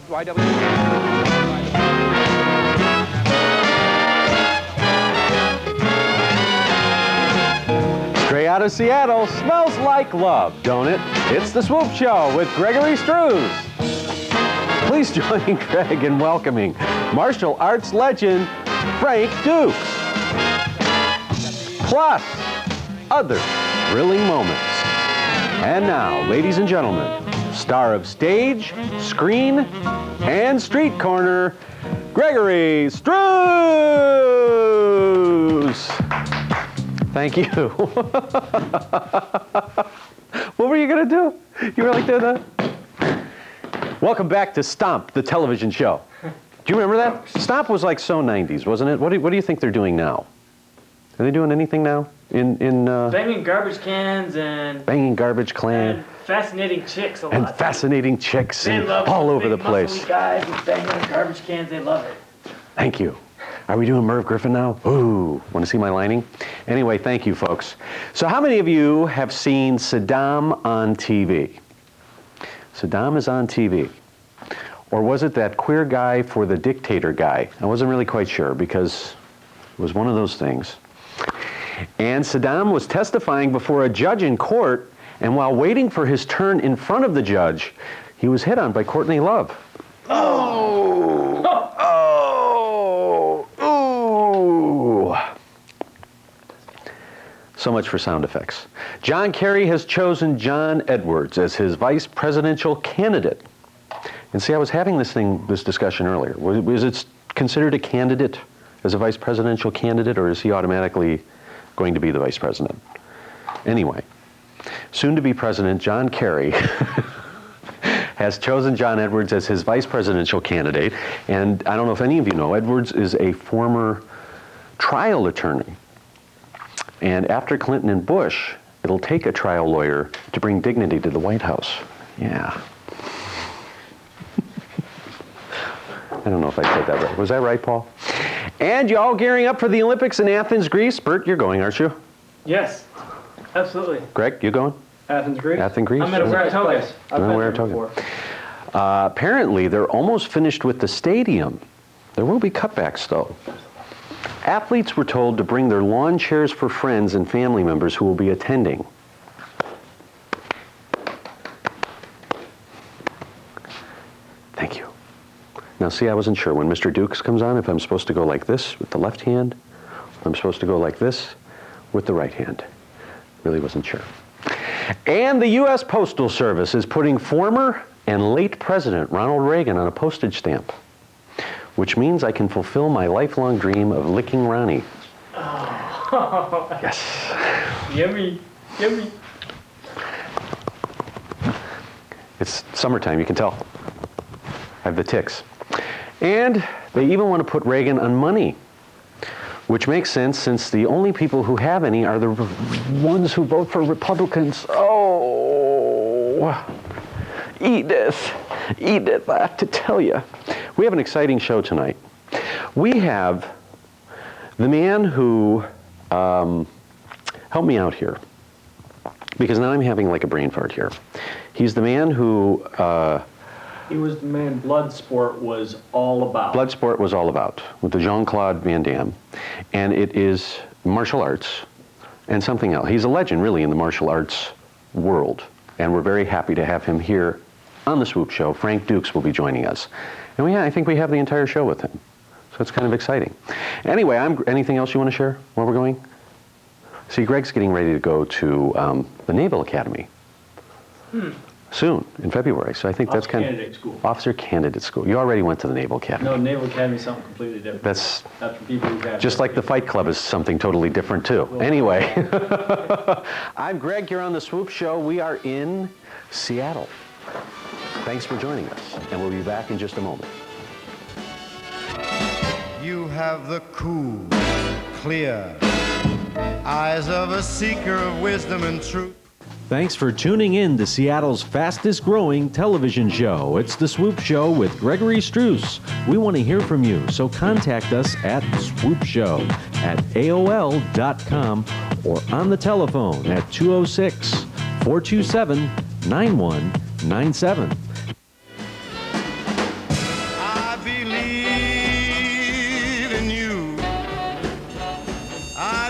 Straight out of Seattle, smells like love, don't it? It's the Swoop Show with Gregory Struss. Please join Greg in welcoming martial arts legend Frank Dukes. Plus, other thrilling moments. And now, ladies and gentlemen, star of stage, screen, and street corner, Gregory Struss. Thank you. What were you going to do? You were like doing that? Welcome back to Stomp, the television show. Do you remember that? Stomp was like so 90s, wasn't it? What do you think they're doing now? Are they doing anything now? Banging garbage cans and... Banging garbage can. And fascinating chicks a lot. And fascinating chicks they and love all over the big place. muscly guys and banging garbage cans, they love it. Thank you. Are we doing Merv Griffin now? Ooh, want to see my lining? Anyway, thank you, folks. So how many of you have seen Saddam on TV? Saddam is on TV. Or was it that queer guy for the dictator guy? I wasn't really quite sure because it was one of those things. And Saddam was testifying before a judge in court, and while waiting for his turn in front of the judge, he was hit on by Courtney Love. Oh! Oh! Ooh! So much for sound effects. John Kerry has chosen John Edwards as his vice presidential candidate. And see, I was having this discussion earlier. Was it considered a candidate as a vice presidential candidate, or is he automatically going to be the vice president? Anyway, soon-to-be president John Kerry has chosen John Edwards as his vice presidential candidate. And I don't know if any of you know, Edwards is a former trial attorney. And after Clinton and Bush, it'll take a trial lawyer to bring dignity to the White House. Yeah. I don't know if I said that right. Was that right, Paul? And you all gearing up for the Olympics in Athens, Greece. Bert, you're going, aren't you? Yes, absolutely. Greg, you going? Athens, Greece? Athens, Greece. I'm going to wear a toga. I'm going to wear a toga. Apparently, they're almost finished with the stadium. There will be cutbacks, though. Athletes were told to bring their lawn chairs for friends and family members who will be attending. Thank you. Now, see, I wasn't sure when Mr. Dukes comes on if I'm supposed to go like this with the left hand, if I'm supposed to go like this with the right hand. Really wasn't sure. And the U.S. Postal Service is putting former and late President Ronald Reagan on a postage stamp, which means I can fulfill my lifelong dream of licking Ronnie. Oh. Yes. Yummy, yummy. It's summertime, you can tell. I have the tics. And they even want to put Reagan on money, which makes sense since the only people who have any are the ones who vote for Republicans. Oh, Edith, I have to tell you. We have an exciting show tonight. We have the man who, help me out here, because now I'm having like a brain fart here. He's the man who... he was the man Bloodsport was all about. Bloodsport was all about, with the Jean-Claude Van Damme. And it is martial arts and something else. He's a legend, really, in the martial arts world. And we're very happy to have him here on the Swoop Show. Frank Dukes will be joining us. And I think we have the entire show with him. So it's kind of exciting. Anyway, anything else you want to share while we're going? See, Greg's getting ready to go to the Naval Academy. Soon, in February. So I think that's kind of... Candidate school. Officer Candidate School. You already went to the Naval Academy. No, Naval Academy is something completely different. That's for people who have... just like the Fight Club is something totally different, too. Anyway, I'm Greg. You're on the Swoop Show. We are in Seattle. Thanks for joining us, and we'll be back in just a moment. You have the cool, clear eyes of a seeker of wisdom and truth. Thanks for tuning in to Seattle's fastest growing television show. It's The Swoop Show with Gregory Struss. We want to hear from you, so contact us at swoopshow@aol.com or on the telephone at 206-427-9197.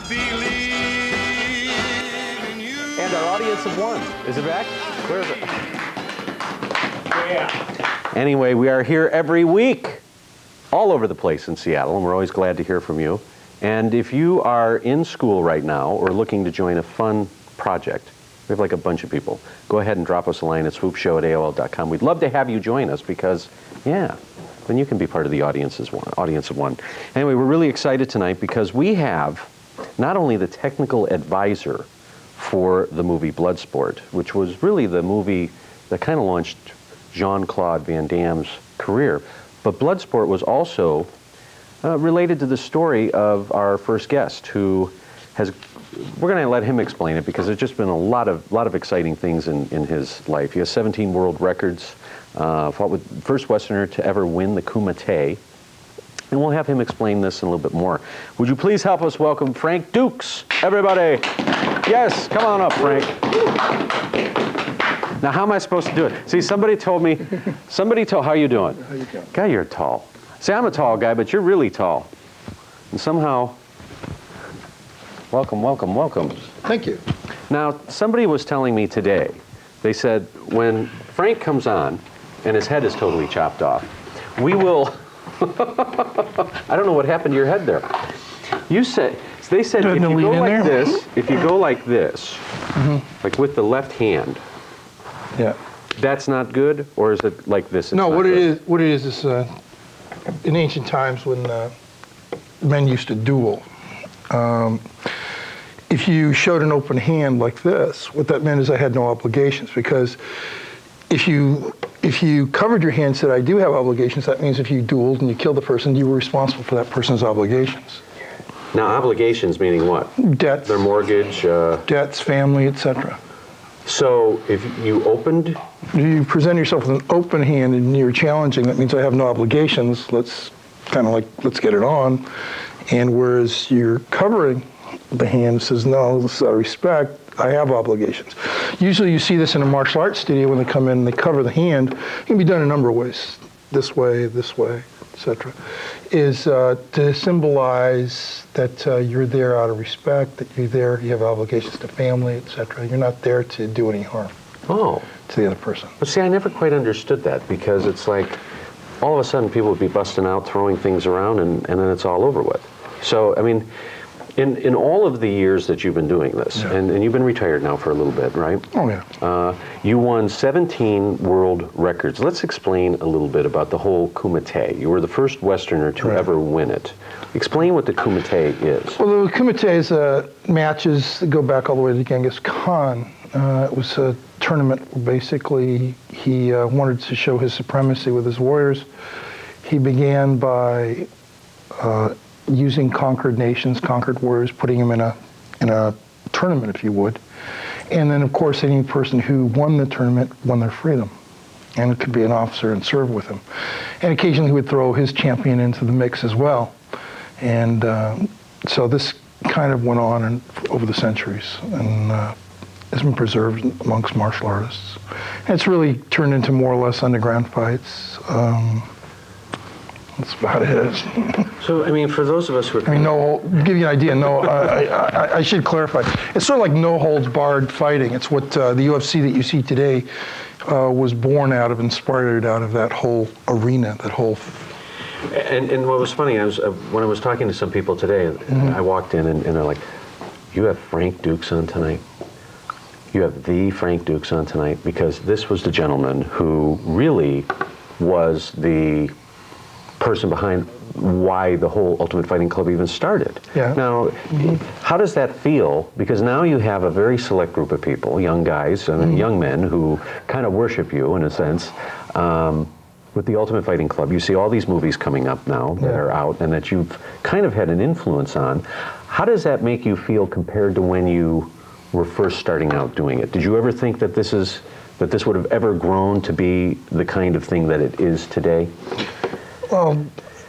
believe in you. And our audience of one. Is it back? Where is it? Yeah. Anyway, we are here every week, all over the place in Seattle, and we're always glad to hear from you. And if you are in school right now or looking to join a fun project, we have like a bunch of people, go ahead and drop us a line at swoopshow@aol.com. We'd love to have you join us because, yeah, then you can be part of the audience of one. Anyway, we're really excited tonight because we have not only the technical advisor for the movie Bloodsport, which was really the movie that kind of launched Jean-Claude Van Damme's career, but Bloodsport was also related to the story of our first guest, who has, we're going to let him explain it because there's just been a lot of exciting things in his life. He has 17 world records, fought with first Westerner to ever win the Kumite, and we'll have him explain this in a little bit more. Would you please help us welcome Frank Dukes, everybody? Yes, come on up, Frank. Now, how am I supposed to do it? See, somebody told, how you doing? How you doing? Guy, you're tall. See, I'm a tall guy, but you're really tall. And somehow, welcome. Thank you. Now, somebody was telling me today, they said, when Frank comes on and his head is totally chopped off, we will, I don't know what happened to your head there. They said if you go like this, like with the left hand, Yeah. that's not good, or is it like this? No, what it is in ancient times when men used to duel, if you showed an open hand like this, what that meant is I had no obligations, because if you covered your hand and said I do have obligations, that means if you dueled and you killed the person, you were responsible for that person's obligations. Now, obligations meaning what? Debts. Their mortgage? Debts, family, etc. So if you opened? You present yourself with an open hand and you're challenging, that means I have no obligations, let's get it on. And whereas you're covering the hand, says, no, this is out of respect, I have obligations. Usually you see this in a martial arts studio when they come in and they cover the hand. It can be done a number of ways, this way, etc. Is to symbolize that you're there out of respect, that you're there, you have obligations to family, etc. You're not there to do any harm to the other person. But see, I never quite understood that, because it's like all of a sudden people would be busting out, throwing things around, and then it's all over with. So, I mean, in all of the years that you've been doing this, yeah. and you've been retired now for a little bit, right? Oh, yeah. You won 17 world records. Let's explain a little bit about the whole Kumite. You were the first Westerner to ever win it. Explain what the Kumite is. Well, the Kumite is matches that go back all the way to Genghis Khan. It was a tournament where basically he wanted to show his supremacy with his warriors. He began by using conquered nations, conquered warriors, putting them in a tournament, if you would. And then, of course, any person who won the tournament won their freedom. And it could be an officer and serve with him. And occasionally he would throw his champion into the mix as well. And so this kind of went on over the centuries and has been preserved amongst martial artists. And it's really turned into more or less underground fights. That's about it. So, I mean, for those of us who are... to give you an idea, I should clarify. It's sort of like no holds barred fighting. It's what the UFC that you see today was born out of, inspired out of that whole arena, that whole... And what was funny, when I was talking to some people today, I walked in and they're like, you have Frank Dukes on tonight? You have the Frank Dukes on tonight? Because this was the gentleman who really was the person behind why the whole Ultimate Fighting Club even started. Yeah. Now, how does that feel? Because now you have a very select group of people, young guys and young men who kind of worship you in a sense. With the Ultimate Fighting Club, you see all these movies coming up now that are out and that you've kind of had an influence on. How does that make you feel compared to when you were first starting out doing it? Did you ever think that this would have ever grown to be the kind of thing that it is today? Well,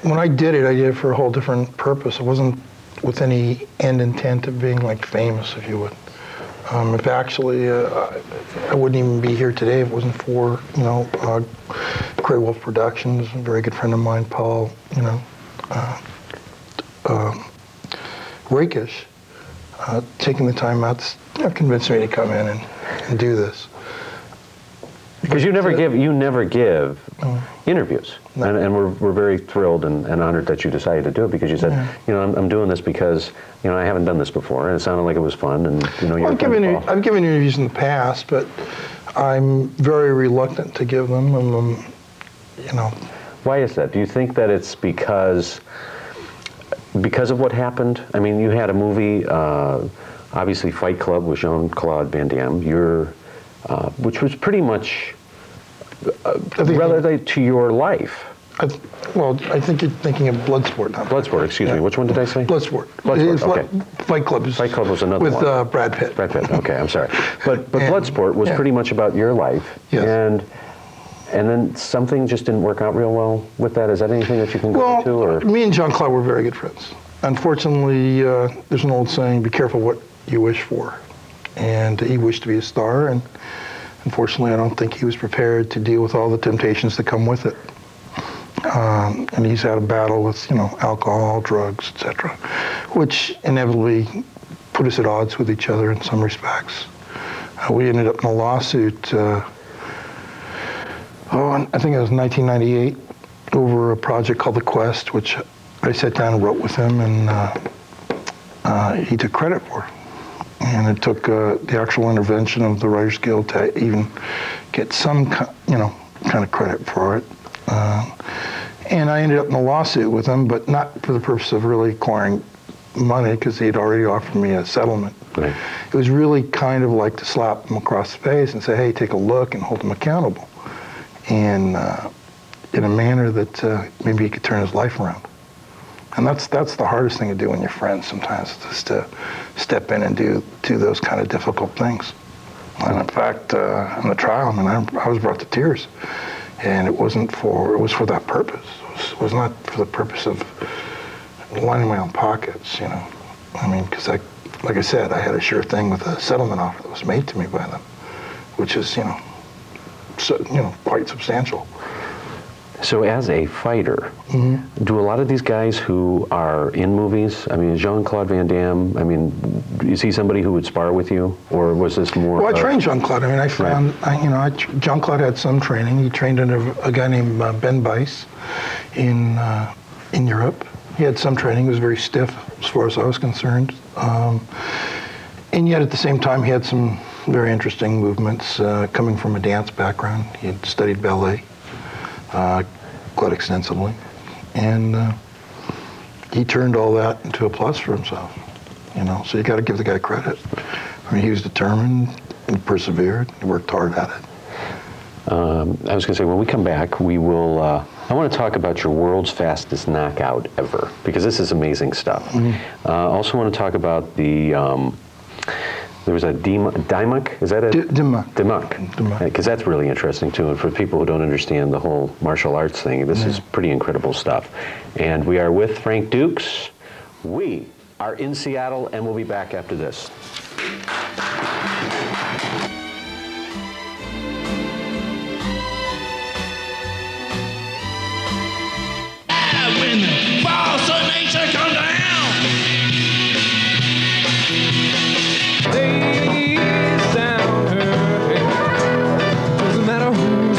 when I did it for a whole different purpose. It wasn't with any end intent of being like famous, if you would. If actually, I wouldn't even be here today if it wasn't for, Grey Wolf Productions, a very good friend of mine, Paul, Rakish, taking the time out to convince me to come in and do this. Because you never give interviews, No. and we're very thrilled and honored that you decided to do it, because you said, you know, I'm doing this because, you know, I haven't done this before, and it sounded like it was fun, and you know, you're I've given interviews in the past, but I'm very reluctant to give them. You know. Why is that? Do you think that it's because of what happened? I mean, you had a movie, obviously Fight Club with Jean-Claude Van Damme, which was pretty much relative to your life. I think you're thinking of Bloodsport. Bloodsport, excuse me. Which one did I say? Bloodsport. Okay. Fight Club was another with, one. With Brad Pitt. Brad Pitt, okay, I'm sorry. But Bloodsport was pretty much about your life. Yes. And then something just didn't work out real well with that. Is that anything that you can go into? Or? Me and Jean-Claude were very good friends. Unfortunately, there's an old saying, be careful what you wish for. And he wished to be a star, and unfortunately, I don't think he was prepared to deal with all the temptations that come with it. And he's had a battle with, you know, alcohol, drugs, etc., which inevitably put us at odds with each other in some respects. We ended up in a lawsuit, I think it was 1998, over a project called The Quest, which I sat down and wrote with him, and he took credit for. And it took the actual intervention of the Writers Guild to even get some, kind of credit for it. And I ended up in a lawsuit with him, but not for the purpose of really acquiring money, because he'd already offered me a settlement. Right. It was really kind of like to slap him across the face and say, hey, take a look and hold him accountable. And in a manner that maybe he could turn his life around. And that's the hardest thing to do when you're friends sometimes, is to step in and do those kind of difficult things. And in fact, in the trial, I mean, I was brought to tears. And it was for that purpose. It was not for the purpose of lining my own pockets, you know. I mean, because like I said, I had a sure thing with a settlement offer that was made to me by them, which is, quite substantial. So as a fighter, do a lot of these guys who are in movies, I mean, Jean-Claude Van Damme, I mean, is he somebody who would spar with you, or was this more... Well, I trained Jean-Claude. I mean, I found, Jean-Claude had some training. He trained under a guy named Ben Weiss in Europe. He had some training. He was very stiff as far as I was concerned. And yet at the same time, he had some very interesting movements coming from a dance background. He had studied ballet. Quite extensively, and he turned all that into a plus for himself, so you got to give the guy credit. I mean, he was determined, he persevered, he worked hard at it. I was going to say, when we come back, we will, I want to talk about your world's fastest knockout ever, because this is amazing stuff. Also want to talk about the, there was a Dimmock, is that it? Dimmock, because that's really interesting too, and for people who don't understand the whole martial arts thing, this is pretty incredible stuff. And we are with Frank Dukes. We are in Seattle, and we'll be back after this. When the force of nature comes down.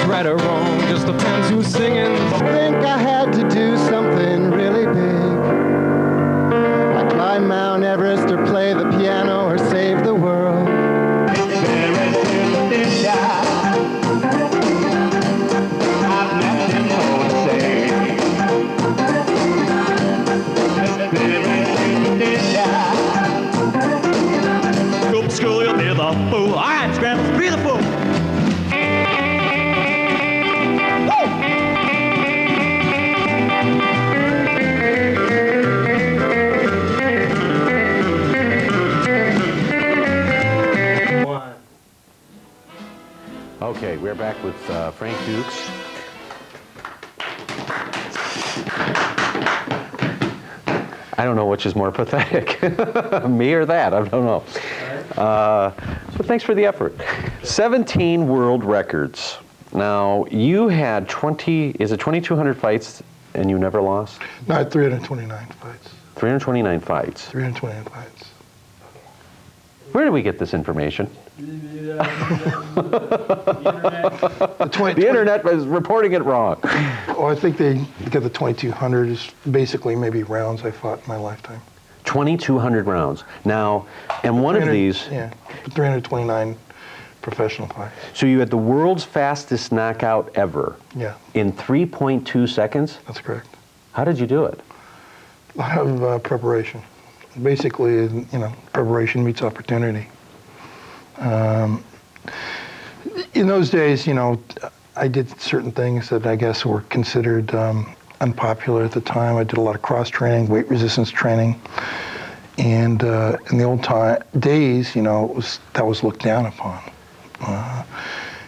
Right or wrong, just depends who's singing. I think I had to do something really big, like climb Mount Everest or play the piano or save the world. Go to school, you'll be the fool. All right, Scrambles, be the fool. Okay, we're back with Frank Dukes. I don't know which is more pathetic, me or that, I don't know. But thanks for the effort. 17 world records. Now, you had 2,200 fights and you never lost? No, I had 329 fights. 329 fights. 329 fights. Where did we get this information? The The internet was reporting it wrong. Oh, I think they got the 2200 is basically maybe rounds I fought in my lifetime. 2,200 rounds. Now, and one of 300 these, Yeah, 329 professional fights. so you had the world's fastest knockout ever Yeah, in 3.2 seconds? that's correct. How did you do it? A lot of preparation. Basically, preparation meets opportunity. In those days, I did certain things that I guess were considered unpopular at the time. I did a lot of cross training, weight resistance training, and in the old days, that was looked down upon.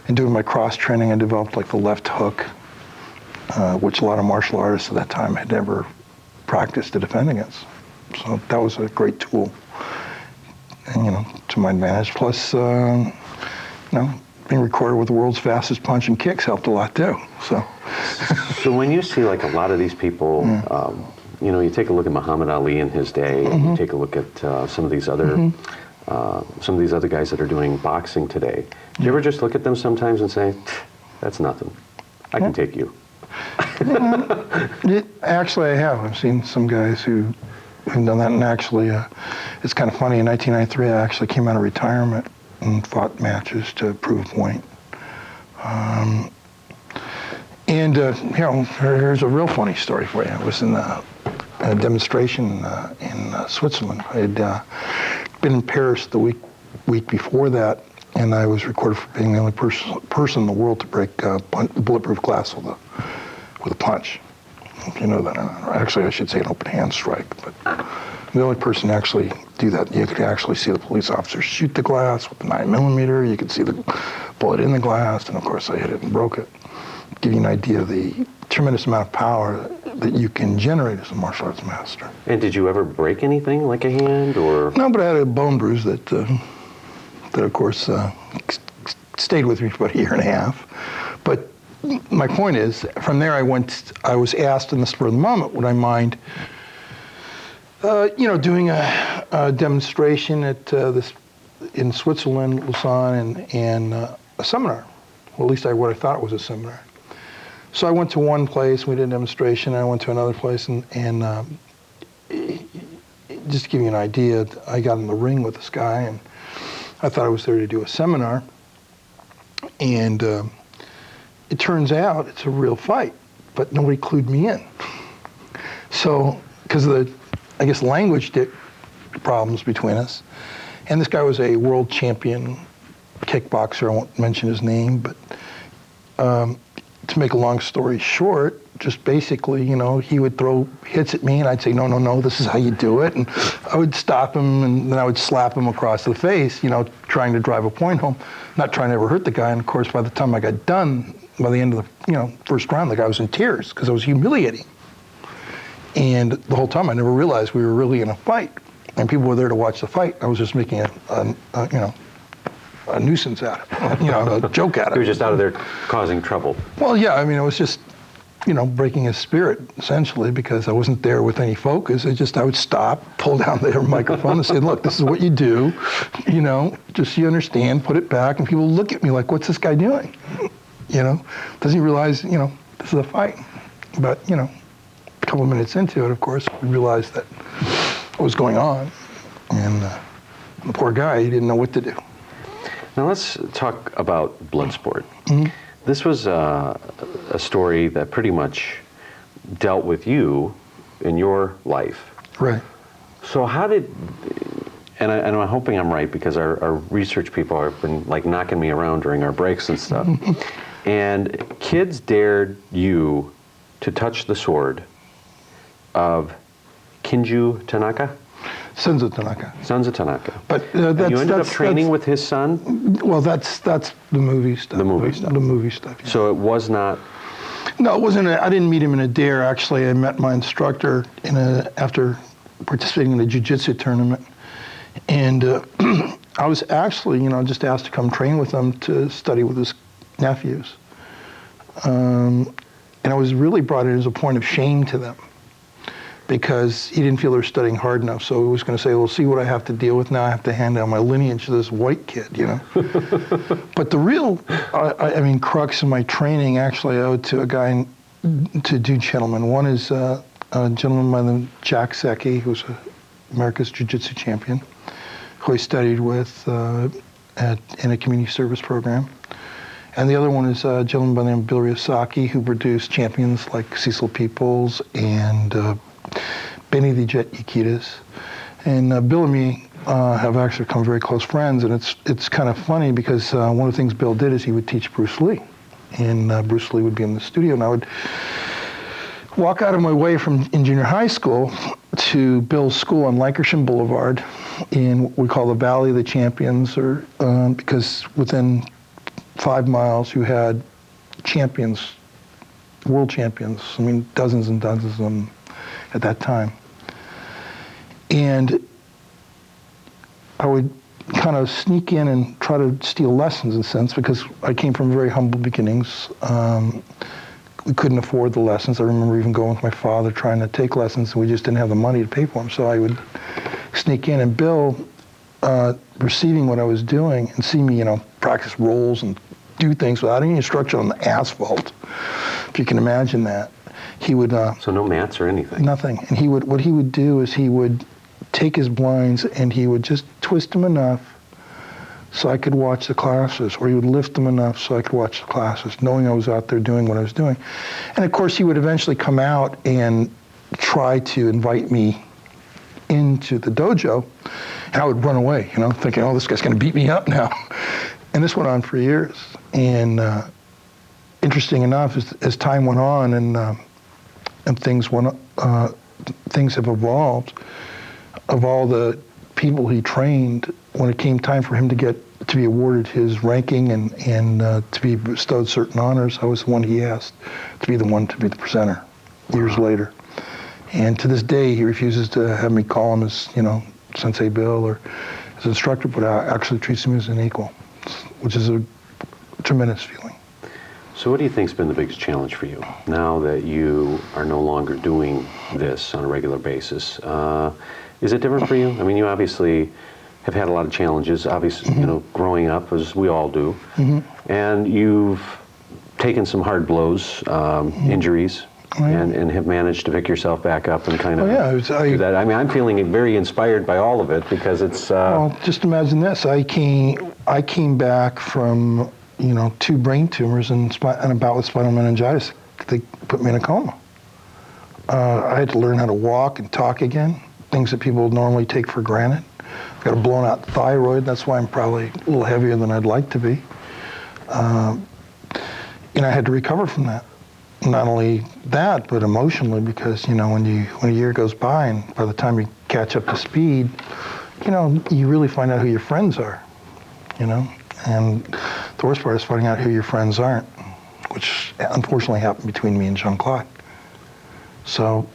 In doing my cross training, I developed like the left hook, which a lot of martial artists at that time had never practiced to defend against. So that was a great tool, and, to my advantage. Plus, being recorded with the world's fastest punch and kicks helped a lot too. So. So when you see like a lot of these people, you take a look at Muhammad Ali in his day, and you take a look at some of these other guys that are doing boxing today. Do you ever just look at them sometimes and say, "That's nothing. I can take you"? Actually, I have. I've seen some guys who have done that, and actually, it's kind of funny. In 1993, I actually came out of retirement and fought matches to prove a point. Here's a real funny story for you. I was in a demonstration in Switzerland. I had been in Paris the week before that, and I was recorded for being the only person in the world to break bulletproof glass with a punch. If you know that. Actually, I should say an open hand strike, but the only person to actually do that. You could actually see the police officer shoot the glass with a 9mm. You could see the bullet in the glass, and of course I hit it and broke it. Give you an idea of the tremendous amount of power that you can generate as a martial arts master. And did you ever break anything, like a hand, or? No, but I had a bone bruise that of course stayed with me for about a year and a half. But my point is, from there I was asked in the spur of the moment, would I mind doing a demonstration at in Switzerland, Lausanne, and a seminar. Well, at least what I thought it was a seminar. So I went to one place, we did a demonstration, and I went to another place, and just to give you an idea, I got in the ring with this guy, and I thought I was there to do a seminar, and it turns out it's a real fight, but nobody clued me in. So, because of the, I guess, language problems between us, and this guy was a world champion kickboxer. I won't mention his name, but to make a long story short, just basically, he would throw hits at me, and I'd say, no, this is how you do it, and I would stop him, and then I would slap him across the face, trying to drive a point home, not trying to ever hurt the guy. And of course, by the time I got done, by the end of the first round, the guy was in tears because I was humiliating. And the whole time, I never realized we were really in a fight, and people were there to watch the fight. I was just making a nuisance out of it, a joke out of it. You were just out of there causing trouble. Well, yeah, it was just, breaking his spirit, essentially, because I wasn't there with any focus. I would stop, pull down the microphone and say, look, this is what you do, just so you understand, put it back, and people look at me like, what's this guy doing? Doesn't he realize, this is a fight? But, a couple of minutes into it, of course, we realized that what was going on, and the poor guy, he didn't know what to do. Now let's talk about Bloodsport. Mm-hmm. This was a story that pretty much dealt with you in your life. Right. So how did, and I'm hoping I'm right because our research people have been like knocking me around during our breaks and stuff, and kids dared you to touch the sword of Kinju Tanaka? Senzo Tanaka. Senzo Tanaka. But you ended up training with his son? Well, that's the movie stuff. The movie stuff. The movie stuff. Yeah. So it was not. No, it wasn't. I didn't meet him in a dare. Actually, I met my instructor after participating in a jiu-jitsu tournament, and I was actually, just asked to come train with him to study with his nephews, and I was really brought in as a point of shame to them. because he didn't feel they were studying hard enough. So he was going to say, well, see what I have to deal with now. I have to hand down my lineage to this white kid, you know. But the real, I mean, crux of my training actually I owed to a guy, to two gentlemen. One is a gentleman by the name of Jack Secchi, who's America's Jiu-Jitsu champion, who I studied with in a community service program. And the other one is a gentleman by the name of Bill Ryosaki, who produced champions like Cecil Peoples and Benny the Jet Yakitas. And Bill and me have actually become very close friends, and it's kind of funny because one of the things Bill did is he would teach Bruce Lee. And Bruce Lee would be in the studio, and I would walk out of my way in junior high school to Bill's school on Lankershim Boulevard in what we call the Valley of the Champions, or because within 5 miles you had champions, world champions, I mean dozens and dozens of them at that time. And I would kind of sneak in and try to steal lessons in a sense, because I came from very humble beginnings. We couldn't afford the lessons. I remember even going with my father trying to take lessons, and we just didn't have the money to pay for them. So I would sneak in, and Bill, receiving what I was doing and see me, you know, practice rolls and do things without any instruction on the asphalt, if you can imagine that, he would. So no mats or anything? Nothing. And what he would do is he would take his blinds and he would just twist them enough so I could watch the classes, or he would lift them enough so I could watch the classes, knowing I was out there doing what I was doing. And of course, he would eventually come out and try to invite me into the dojo, and I would run away, you know, thinking, oh, this guy's going to beat me up now. And this went on for years. And interesting enough, as time went on and things have evolved, of all the people he trained, when it came time for him to be awarded his ranking and to be bestowed certain honors, I was the one he asked to be the one to be the presenter years later. And to this day, he refuses to have me call him as, you know, Sensei Bill or as instructor, but actually treats me as an equal, which is a tremendous feeling. So what do you think's been the biggest challenge for you now that you are no longer doing this on a regular basis? Is it different for you? I mean, you obviously have had a lot of challenges, obviously, you know, growing up, as we all do. And you've taken some hard blows, injuries, and have managed to pick yourself back up and kind of do that. I mean, I'm feeling very inspired by all of it, because it's... Well, just imagine this. I came back from, you know, 2 brain tumors and a bout with spinal meningitis. They put me in a coma. I had to learn how to walk and talk again, things that people normally take for granted. I've got a blown out thyroid. That's why I'm probably a little heavier than I'd like to be. And I had to recover from that. Not only that, but emotionally, because, you know, when a year goes by and by the time you catch up to speed, you know, you really find out who your friends are, you know? And the worst part is finding out who your friends aren't, which unfortunately happened between me and Jean-Claude. So,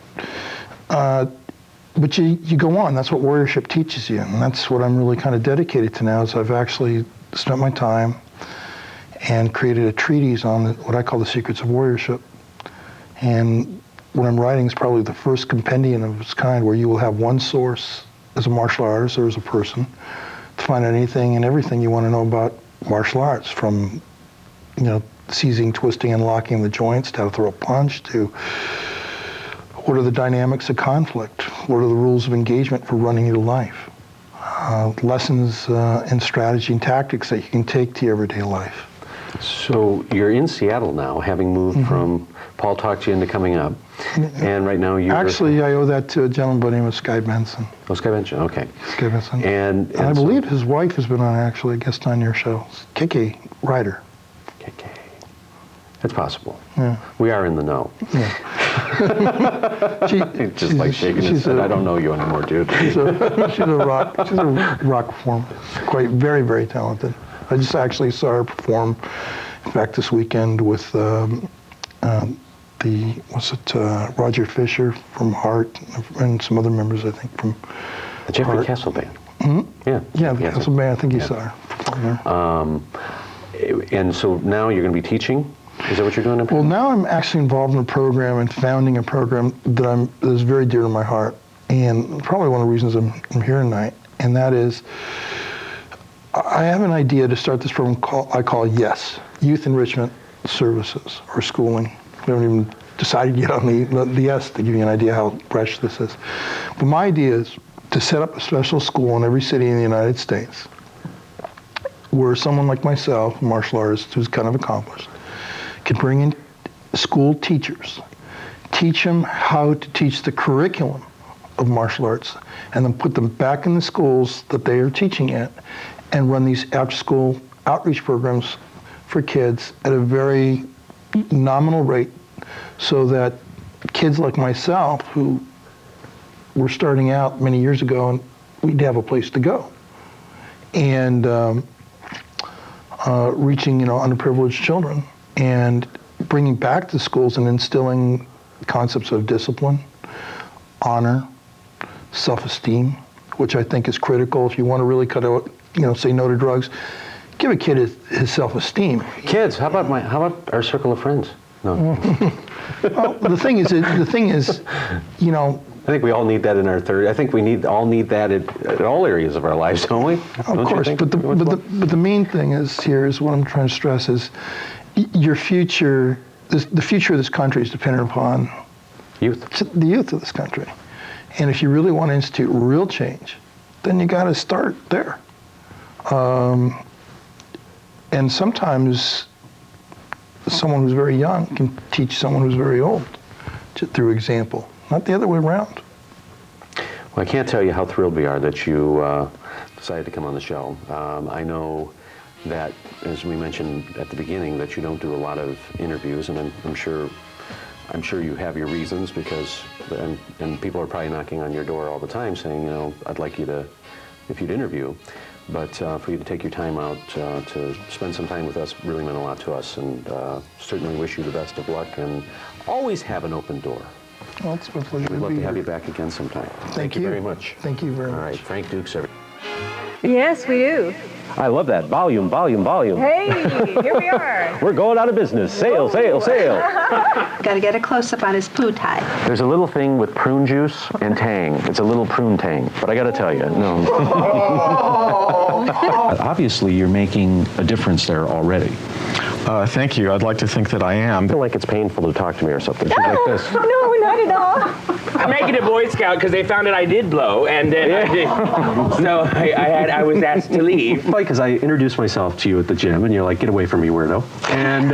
but you go on. That's what warriorship teaches you, and that's what I'm really kind of dedicated to now, is I've actually spent my time and created a treatise on what I call the secrets of warriorship. And what I'm writing is probably the first compendium of its kind, where you will have one source as a martial artist or as a person to find out anything and everything you want to know about martial arts, from, you know, seizing, twisting, and locking the joints, to how to throw a punch, to what are the dynamics of conflict, what are the rules of engagement for running your life, lessons in strategy and tactics that you can take to your everyday life. So you're in Seattle now, having moved from, Paul talked you into coming up, and right now you're... Actually, I owe that to a gentleman by the name of Sky Benson. Oh, Sky Benson, okay. Sky Benson. And I so, believe his wife has been on, actually, a guest on your show. Kiki Ryder. Kiki. It's possible. Yeah. We are in the know. Yeah. Just like shaking his head. I don't know you anymore, dude. She's a rock performer. Quite very, very talented. I just actually saw her perform, in fact, this weekend with Roger Fisher from Heart, and some other members, I think, from The Jeffrey Heart. Castle Band. Yeah, the Castle Band. I think you saw her perform there. And so now you're going to be teaching? Is that what you're doing up here? Well, now I'm actually involved in a program and founding a program that is very dear to my heart, and probably one of the reasons I'm here tonight. And that is, I have an idea to start this program I call YES, Youth Enrichment Services or Schooling. We haven't even decided yet on the S to give you an idea how fresh this is. But my idea is to set up a special school in every city in the United States where someone like myself, a martial artist who's kind of accomplished, can bring in school teachers, teach them how to teach the curriculum of martial arts, and then put them back in the schools that they are teaching at, and run these after-school outreach programs for kids at a very nominal rate, so that kids like myself, who were starting out many years ago, and we'd have a place to go, and reaching underprivileged children, and bringing back to schools and instilling concepts of discipline, honor, self-esteem, which I think is critical if you want to really cut out, say no to drugs. Give a kid his self-esteem. Kids, how about our circle of friends? No. Well, the thing is, I think we all need that in our third. I think we all need that at all areas of our lives, don't we? Of course, but the main thing is what I'm trying to stress is your future. The future of this country is dependent upon the youth of this country, and if you really want to institute real change, then you got to start there. And sometimes someone who's very young can teach someone who's very old through example, not the other way around. Well, I can't tell you how thrilled we are that you decided to come on the show. I know that, as we mentioned at the beginning, that you don't do a lot of interviews, and I'm sure you have your reasons, because and people are probably knocking on your door all the time saying, I'd like you to, if you'd interview. But for you to take your time out to spend some time with us really meant a lot to us, and certainly wish you the best of luck, and always have an open door. Well, it's my pleasure. We'd love to have you back again sometime. Thank you very much. Thank you very much. All right, Frank Dukes, everybody. Yes, we do. I love that. Volume, volume, volume. Hey, here we are. We're going out of business. Sail, sail, sail. Got to get a close-up on his poo tie. There's a little thing with prune juice and tang. It's a little prune tang, but I got to tell you, no. Obviously, you're making a difference there already. Thank you. I'd like to think that I am. I feel like it's painful to talk to me or something. She's like this. No, not at all. I'm making a Boy Scout because they found out I did blow, and so I was asked to leave. Probably because I introduced myself to you at the gym, and you're like, "Get away from me, weirdo." And